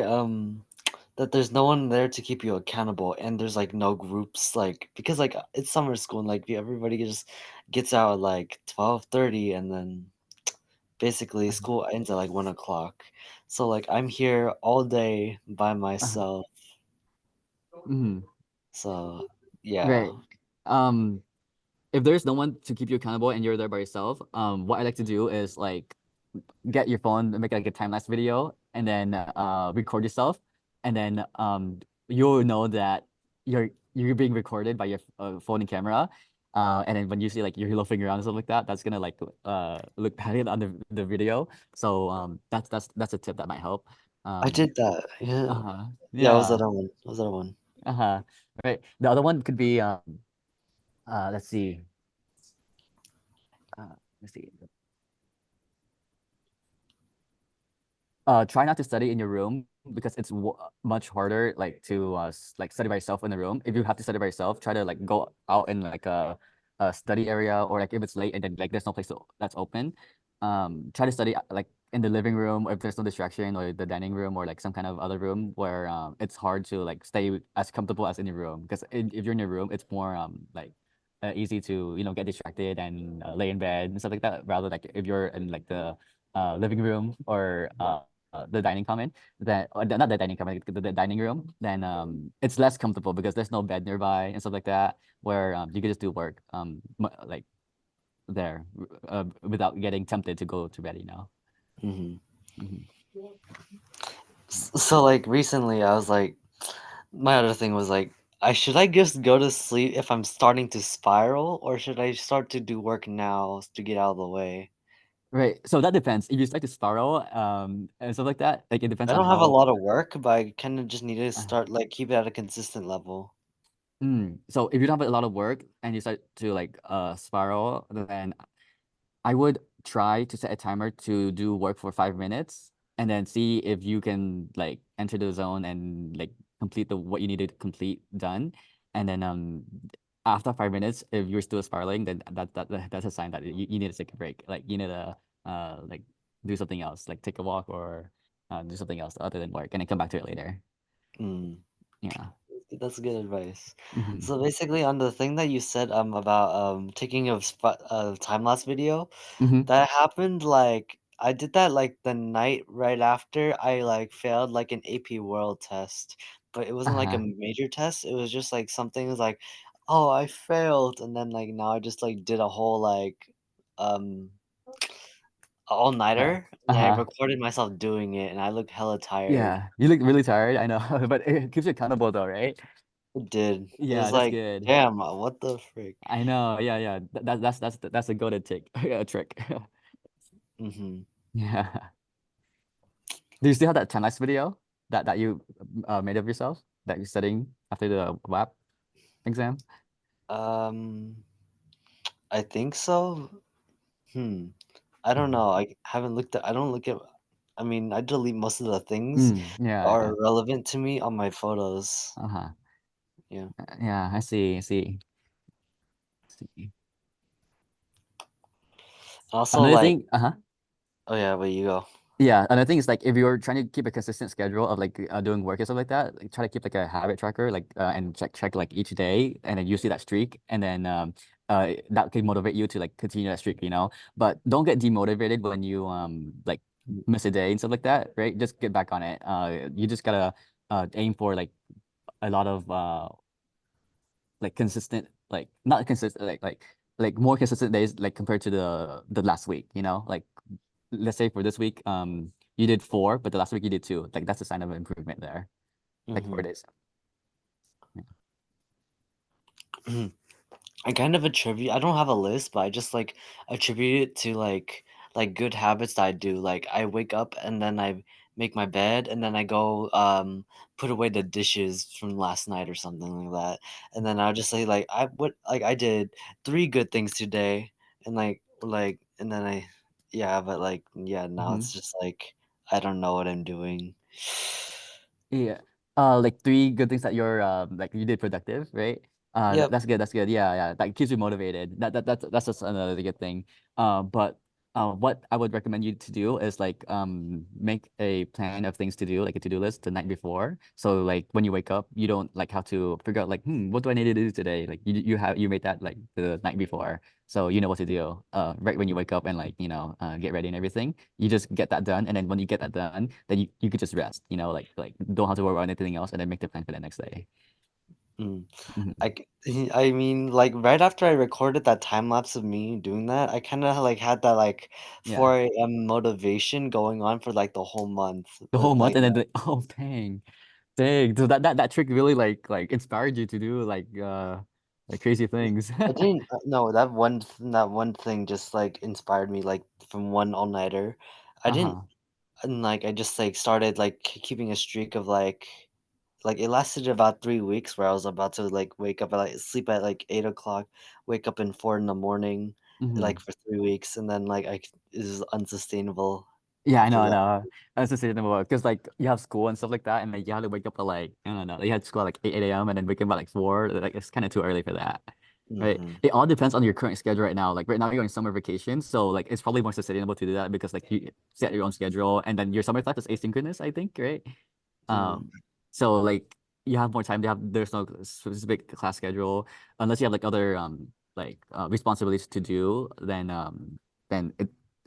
that there's no one there to keep you accountable, and there's like no groups, like because like it's summer school and like everybody just gets out at like 12:30, and then basically school ends at like 1 o'clock. So like I'm here all day by Uh-huh. myself. Hmm. So yeah. Right. Um, if there's no one to keep you accountable and you're there by yourself, what I like to do is like get your phone and make like a time lapse video, and then record yourself, and then you'll know that you're being recorded by your phone and camera. And then when you see like you're loafing around and stuff like that, that's gonna like look bad on the video. So that's a tip that might help. I Um, did that. Yeah. uh-huh. Yeah, what was the Yeah. other one? What was the other one? Uh-huh. Right. The other one could be Let's see. Let's see. Try not to study in your room because it's much harder like to like study by yourself in the room. If you have to study by yourself, try to like go out in like a study area, or like if it's late and then like there's no place that's open, try to study like in the living room, or if there's no distraction, or the dining room, or like some kind of other room where it's hard to like stay as comfortable as in your room, because if you're in your room it's more like easy to get distracted and lay in bed and stuff like that, rather like if you're in like the living room, or the dining common, then not the dining common, the dining room, then it's less comfortable because there's no bed nearby and stuff like that, where you can just do work like there, without getting tempted to go to bed. Hmm. Mhm. So like recently, I was like, my other thing was like, I just go to sleep if I'm starting to spiral, or should I start to do work now to get out of the way? Right. So that depends. If you like to spiral and stuff like that, like it depends I on don't have a how. lot of work, but I kind of just need to uh, start like keep it at a consistent level. so if you don't have a lot of work and you start to like spiral, then I would try to set a timer to do work for 5 minutes, and then see if you can like enter the zone and like complete the what you needed to complete done. And then after 5 minutes, if you're still spiraling, then that's a sign that you need to take a break. Like you need to like do something else, like take a walk, or do something else other than work, and then come back to it later. Mm. Yeah. That's good advice. Hmm. So basically, on the thing that you said about taking a time lapse video, Hmm. that happened like I did that like the night right after I like failed like an AP World test, but it wasn't like a Uh-huh. major test. It was just like something was like, oh, I failed, and then like now I just like did a whole like um all Uh, nighter, and I uh-huh. recorded myself doing it, and I look hella tired. Yeah. You look really tired, I know, but it keeps you accountable though, right? It did. It Yeah, was that's like, good. damn, what the frick? I know. Yeah, yeah. That's a go-to trick. A trick. Hmm. Yeah. Do you still have that time lapse video that you made of yourself that you're studying after the WAP exam? Um, I think so. Hmm. I don't Mhm. know. I haven't looked at. I don't look at. I mean, I delete most of the things that Yeah, yeah. are relevant to me on my photos. Uh-huh. Yeah. Yeah, I see. I see. See. Also, Another like, thing, uh-huh. oh yeah, but you go. Yeah, another thing is like if you're trying to keep a consistent schedule of like doing work and stuff like that, like, try to keep like a habit tracker, like and check like each day, and then you see that streak, and then that can motivate you to like continue that streak. But don't get demotivated when you like miss a day and stuff like that, right? Just get back on it. You just gotta aim for like a lot of like consistent, like not consistent, like more consistent days, like compared to the last week. Like let's say for this week, you did 4, but the last week you did 2. Like that's a sign of improvement there. Like 4 days. I kind of attribute I don't have a list, but I just like attribute it to like good habits that I do. Like I wake up and then I make my bed and then I go put away the dishes from last night or something like that. And then I'll just say like I did 3 good things today, and like and then I yeah, but like yeah, now Mm-hmm. it's just like I don't know what I'm doing. Yeah. Like 3 good things that you're like you did productive, right? Yep. That's good. That's good. Yeah, yeah. That keeps you motivated. That's just another good thing. But what I would recommend you to do is like make a plan of things to do, like a to-do list the night before. So like when you wake up, you don't like have to figure out like, what do I need to do today? Like you made that like the night before. So you know what to do right when you wake up and like, get ready and everything. You just get that done. And then when you get that done, then you could just rest, like don't have to worry about anything else, and then make the plan for the next day. Mm. Hmm. I mean, like right after I recorded that time lapse of me doing that, I kind of like had that like Yeah. 4 a.m. motivation going on for like the whole month. The But whole month, like and then oh dang. Dang. So that trick really like inspired you to do like crazy things. I didn't no, that one thing just like inspired me like from one all-nighter. I didn't Uh-huh. and like I just like started like keeping a streak of like like it lasted about 3 weeks where I was about to like wake up at like sleep at like 8 o'clock, wake up in 4 in the morning, like Mhm. for 3 weeks, and then like it was unsustainable Yeah, I after know, I that. know. That's the same because like you have school and stuff like that, and like you have to wake up at like I don't know, you had school at like 8 a.m. and then wake up at like 4. Like it's kind of too early for that, right? Hmm. It all depends on your current schedule right now. Like right now you're on summer vacation, so like it's probably more sustainable to do that because like you set your own schedule, and then your summer class is asynchronous, I think, right? Hmm. Um, so like you have more time. There's no specific class schedule unless you have like other responsibilities to do. Then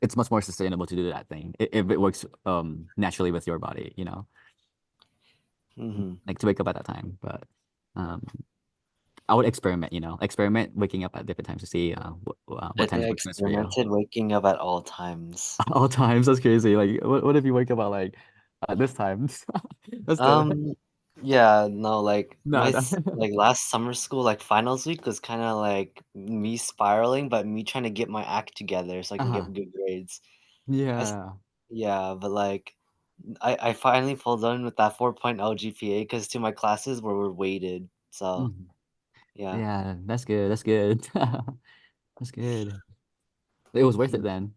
it's much more sustainable to do that thing if it works naturally with your body, Hmm. like to wake up at that time. But um, I would experiment, experiment waking up at different times to see what I times works best for you. experimented waking up at all times. All times, that's crazy. Like, what if you wake up at like this time? That's the Um, yeah, no, like no, no. like last summer school, like finals week was kind of like me spiraling, but me trying to get my act together so I can Uh-huh. get good grades. I s- Yeah. yeah, but like I finally pulled on with that 4.0 GPA because to my classes were weighted. So Mhm. yeah, Yeah, that's good. That's good. That's good. It was worth it Hmm. then.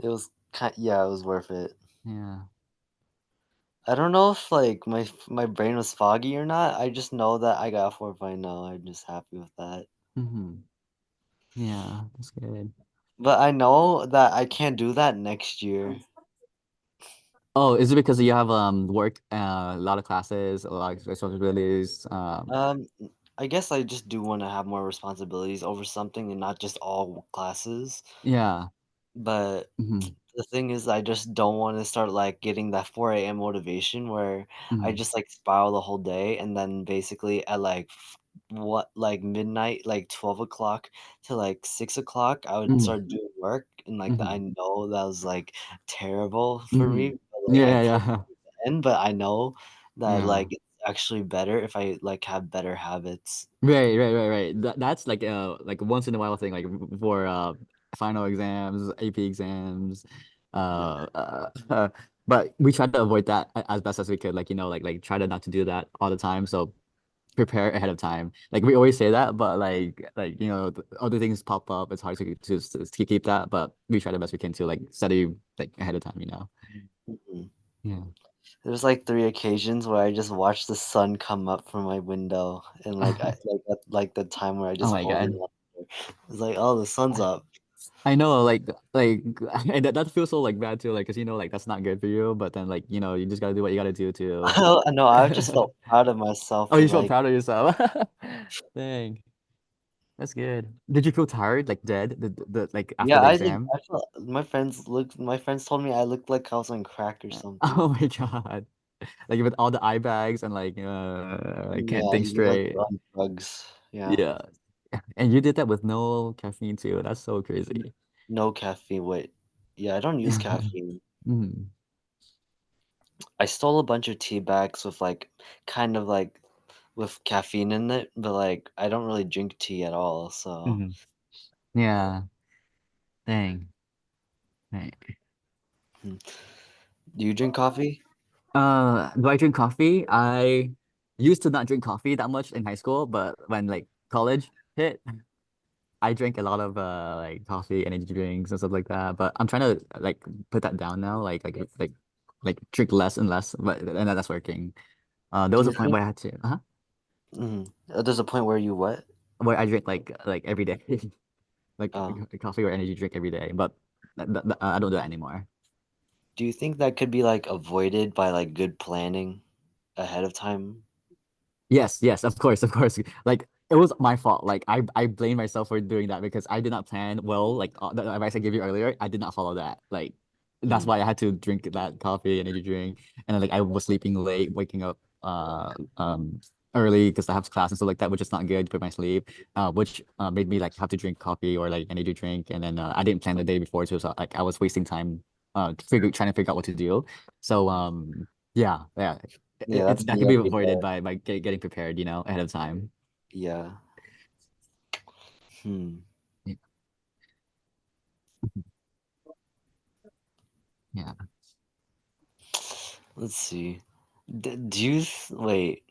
It was yeah, it was worth it. Yeah. I don't know if like my brain was foggy or not. I just know that I got a 4.0. I'm just happy with that. Hmm. Yeah, that's good. But I know that I can't do that next year. Oh, is it because you have work, a lot of classes, a lot of responsibilities? Um, I guess I just do want to have more responsibilities over something and not just all classes. Yeah. But Hmm. the thing is, I just don't want to start like getting that 4 a.m. motivation where I Hmm. just like spiral the whole day and then basically at like like midnight, like 12 o'clock to like 6 o'clock, I would Hmm. start doing work and like I Hmm. know that was like terrible for Hmm. me. But, like Yeah, I yeah, put yeah. it in, but I know that Yeah. like it's actually better if I like have better habits. Right, right, right, right. That's like once in a while thing, like for final exams, AP exams, Yeah. but we tried to avoid that as best as we could. Like like try to not to do that all the time. So prepare ahead of time. Like we always say that, but like other things pop up. It's hard to keep that, but we try the best we can to like study like ahead of time. Mhm. Yeah. There's like 3 occasions where I just watched the sun come up from my window and like I like at like the time where I Oh just my hold it God. up. It's like, oh, the sun's up. I know, like, and that feels so like bad too, like, cause like that's not good for you. But then like you just gotta do what you gotta do to. No, I just felt proud of myself Oh, for you feel like, proud of yourself. Dang, that's good. Did you feel tired, like dead, the like after yeah, the I did. exam? I felt my friends told me I looked like I was on crack or something. Oh my God, like with all the eye bags and like can't Yeah, think you look like straight. you're on drugs. Yeah, Yeah, and you did that with no caffeine too. That's so crazy. no caffeine. Wait, yeah, I don't use caffeine. Mm-hmm. I stole a bunch of tea bags with like kind of like with caffeine in it, but like I don't really drink tea at all, so. Hmm. Yeah, dang. Right. Hmm. Do you drink coffee? Do I drink coffee? I used to not drink coffee that much in high school, but when like college hit, I drank a lot of like coffee, energy drinks and stuff like that. But I'm trying to like put that down now, like drink less and less, but and that's working. There Do was you a point think where I had to, there's a point where you what? where I drink like every day, like Oh. coffee or energy drink every day, but I don't do that anymore. Do you think that could be like avoided by like good planning ahead of time? Yes, yes, of course, of course. Like it was my fault. Like I blame myself for doing that because I did not plan well. Like the advice I gave you earlier, I did not follow that. Like that's Hmm. why I had to drink that coffee, energy drink, and then like I was sleeping late, waking up early because I have class and stuff like that, which is not good for my sleep. Which made me like have to drink coffee or like energy drink, and then I didn't plan the day before too, so like I was wasting time trying to figure out what to do. So yeah, yeah. Yeah, that's That me can be every avoided day. by getting prepared, ahead of time. Yeah. Hmm. Yeah. Yeah. Let's see. Do you wait?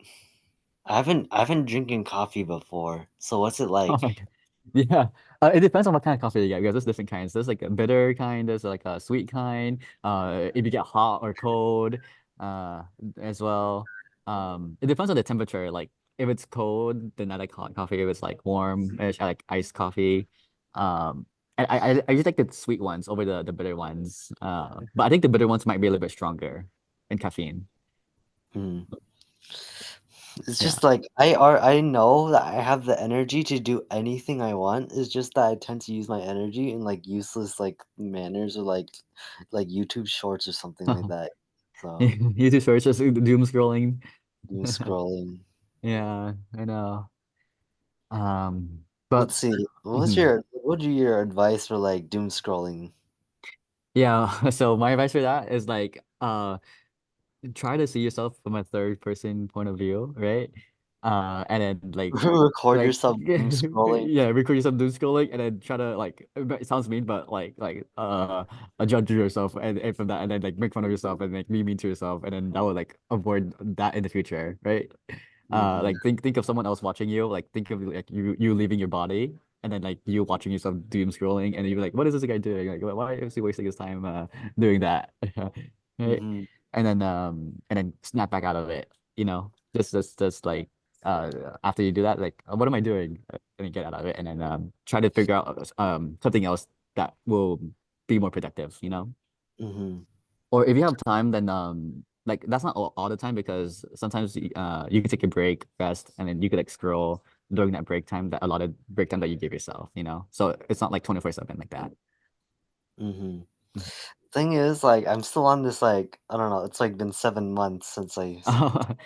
I haven't drinking coffee before. So what's it Oh like? my God. Yeah. It depends on what kind of coffee you get because there's different kinds. There's like a bitter kind, there's like a sweet kind. If you get hot or cold, uh, as well. It depends on the temperature. Like if it's cold, then I like hot coffee. If it's like warm-ish, I like iced coffee. Um, and I just like the sweet ones over the bitter ones. But I think the bitter ones might be a little bit stronger in caffeine. Hmm. It's Yeah. just like I know that I have the energy to do anything I want. It's just that I tend to use my energy in like useless like manners or like YouTube shorts or something like that. So YouTube search just doom scrolling. doom scrolling. Yeah, I know. But Let's see. mhm. What would be your advice for like doom scrolling? Yeah, so my advice for that is like try to see yourself from a third person point of view, right? And then Record like yourself doom scrolling. yeah, record yourself doom scrolling and then try to like it sounds mean, but judge yourself and from that and then like make fun of yourself and like be mean to yourself and then that would like avoid that in the future, right? Hmm. Like think of someone else watching you, like think of like you leaving your body and then like you watching yourself doom scrolling and you're like, what is this guy doing? Like why is he wasting his time doing that? Right? Hmm. And then snap back out of it, you know? Just like after you do that, like what am I doing? And then get out of it and then try to figure out something else that will be more productive, you know? Hmm. Or if you have time, then like that's not all the time because sometimes you can take a break, rest, and then you could like scroll during that break time, that allotted break time that you give yourself, you know? So it's not like 24/7 like that. Hmm. Mhm. Thing is, like, I'm still on this, like, I don't know, it's like been 7 months since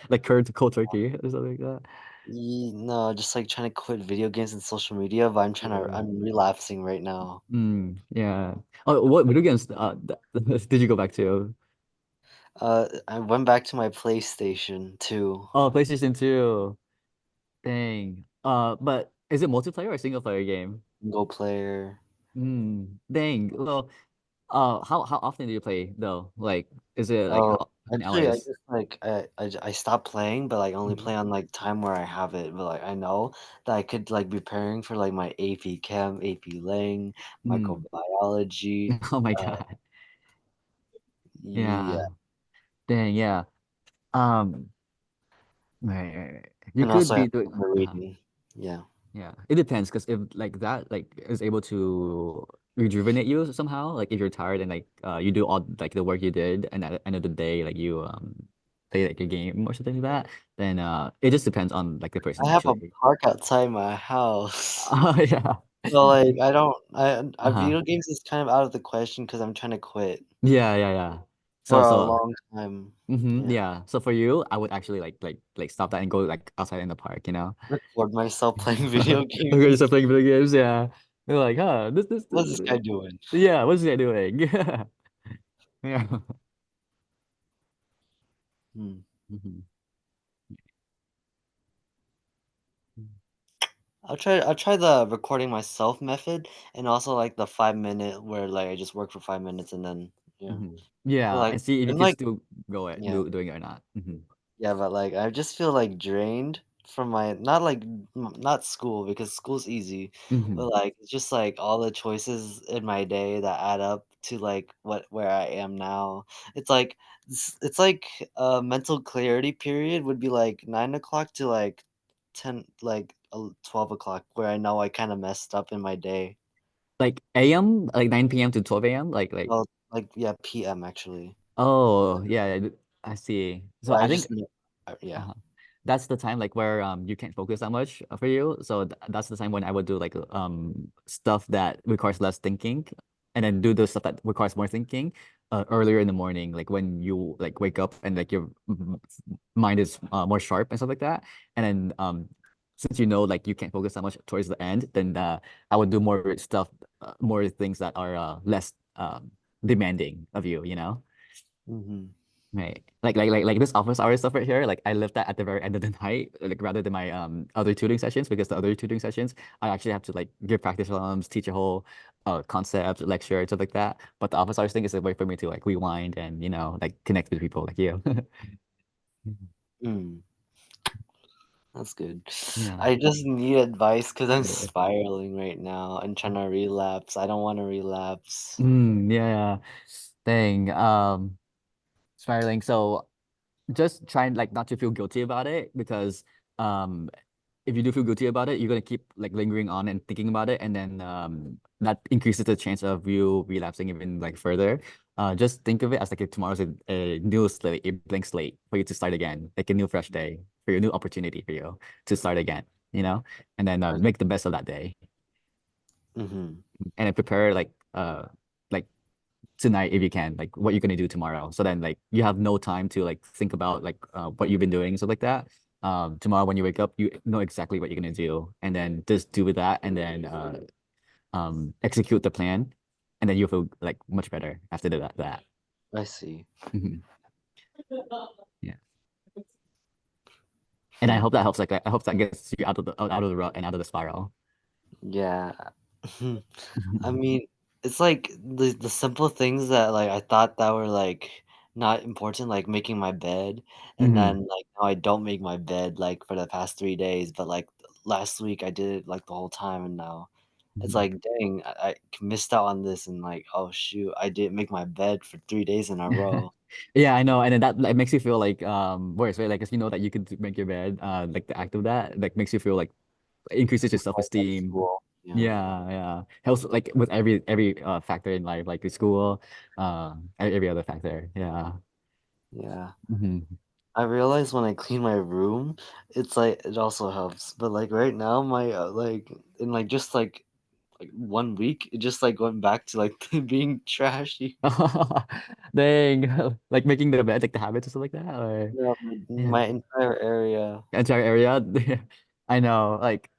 Like curd cold turkey or something like that. no, just like trying to quit video games and social media, but Yeah. I'm relapsing right now. Yeah. Oh, what video games did you go back to? I went back to my PlayStation 2 Oh, PlayStation 2. Dang. But is it multiplayer or single player game? single player. Dang. Well, how often do you play though? Like, is it like Oh, how many actually, I hours? just like I stopped playing, but like only Mhm. play on like time where I have it. But like I know that I could like be preparing for like my AP Chem, AP Lang, Mm. microbiology. Oh my Uh, God. yeah, Yeah. Dang, yeah. Um, right. You and could also I have be doing the reading. Yeah. yeah. It depends because if like that like is able to rejuvenate you somehow, like if you're tired and like you do all like the work you did and at the end of the day like you play like a game or something like that, then it just depends on like the I person have a actually. park outside my house. Oh yeah. So, like, I don't Uh-huh. video games is kind of out of the question because 'cause I'm trying to quit Yeah. for So a so long time. Yeah. yeah. So for you, I would actually like stop that and go like outside in the park, you know? Record myself playing video Okay, just games. playing video games, yeah. You're like, huh, What's this guy doing? yeah, what's this guy doing? Yeah. Hmm. Mhm. I'll try the recording myself method and also, like, the 5 minute where, like, I just work for 5 minutes and then yeah. But, Yeah, like and see if you and, can like still yeah. doing it or not. Yeah, but, like, I just feel, like, drained from my not, like, not school because school's easy, but, Hmm. like, it's just, like, all the choices in my day that add up to, like, where I am now. It's like it's like a mental clarity period would be, like, 9 o'clock to, like, 10 like, 12 o'clock where I know I kinda messed up in my day. Like AM, like 9 p.m. to 12 a.m. Like Well, like, yeah, PM actually. oh yeah, I see. So But I I just think kn yeah. uh that's the time like where you can't focus that much for you. So that's the time when I would do like stuff that requires less thinking, and then do the stuff that requires more thinking earlier in the morning, like when you like wake up and like your mind is more sharp and stuff like that. And then since you know like you can't focus that much towards the end, then I would do more stuff, more things that are less demanding of you, you know? Mhm. Right. Like this office hour stuff right here, like I left that at the very end of the night, like rather than my other tutoring sessions, because the other tutoring sessions I actually have to like give practice problems, teach a whole concept, lecture, and stuff like that. But the office hours thing is a way for me to like rewind and like connect with people like you. Mm. That's good. Yeah. I just need advice because I'm spiraling right now and trying to relapse. I don't want to relapse. Yeah. Dang. Spiraling. So just try and like not to feel guilty about it because um if you do feel guilty about it, you're gonna keep like lingering on and thinking about it, and then that increases the chance of you relapsing even like further. Just think of it as like if tomorrow's a new slate, a blank slate for you to start again, like a new fresh day for you, a new opportunity for you to start again, and then make the best of that day, Mm-hmm. and then prepare like tonight if you can, like what you're gonna do tomorrow. So then like you have no time to like think about like what you've been doing, stuff like that. Tomorrow when you wake up, you know exactly what you're gonna do, and then just do with that, and then execute the plan, and then you'll feel like much better after that. I see. Mhm. Yeah. And I Hmm. hope that helps. Like I hope that gets you out of the rut and out of the spiral. Yeah. I mean, it's like the simple things that like I thought that were like not important, like making my bed, and Mhm. then like now I don't make my bed like for the past 3 days, but like last week I did it like the whole time, and now it's Mhm. like, dang, I missed out on this, and like, oh shoot, I didn't make my bed for 3 days in a row. Yeah, I know, and then that like makes you feel like worse, right? Like, 'cause you know that you could make your bed, like the act of that, like makes you feel like increases your Like at self-esteem. school. Yeah. Yeah, yeah. Helps like with every factor in life, like the school, every other factor. Yeah. Yeah. Hmm. I realize when I clean my room, it's like it also helps. But like right now, my like in like just like 1 week, it just like went back to like being trashy. Dang, like making the bed, like the habits or something like that, or Yeah, yeah. my entire area. Entire area. I know. Like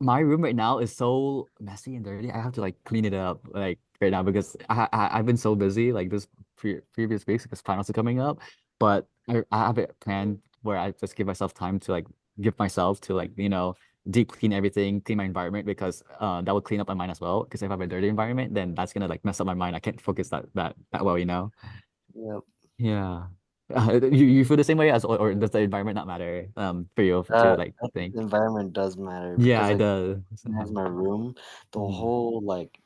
my room right now is so messy and dirty. I have to like clean it up like right now because I've been so busy like this previous weeks because finals are coming up. But I have it planned where I just give myself time to like give myself to like deep clean everything, clean my environment because that will clean up my mind as well. Because if I have a dirty environment, then that's gonna like mess up my mind. I can't focus that well. Yep. Yeah. You feel the same way or does the environment not matter for you to like I think think? the environment does matter Yeah, because it like does. organize my room, the Mhm. whole like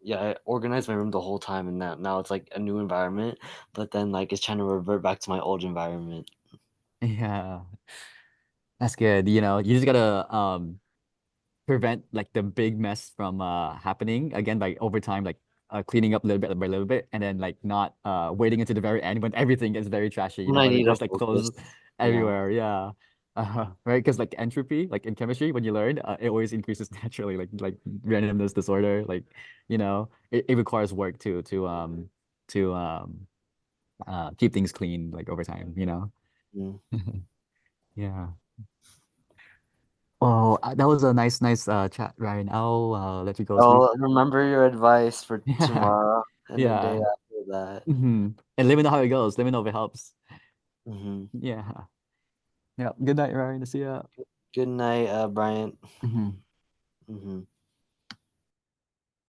yeah, I organized my room the whole time, and now it's like a new environment, but then like it's trying to revert back to my old environment. Yeah, that's good. You just gotta prevent like the big mess from happening again by over time, like cleaning up little bit by little bit, and then like not waiting until the very end when everything is very trashy, When I and need to there's like focus, clothes yeah. everywhere. Yeah. Right, because like entropy, like in chemistry, when you learn, it always increases naturally, like randomness disorder, like it requires work to keep things clean like over time. Mm. Yeah. Oh, that was a nice chat, Ryan. I'll let you go sleep. Oh, remember your advice for Yeah. tomorrow and the day Yeah. after that. And let me know how it goes. Let me know if it helps. Hmm. Yeah. Yeah. Good night, Ryan. See ya. Good night, Bryant. Mhm. Hmm.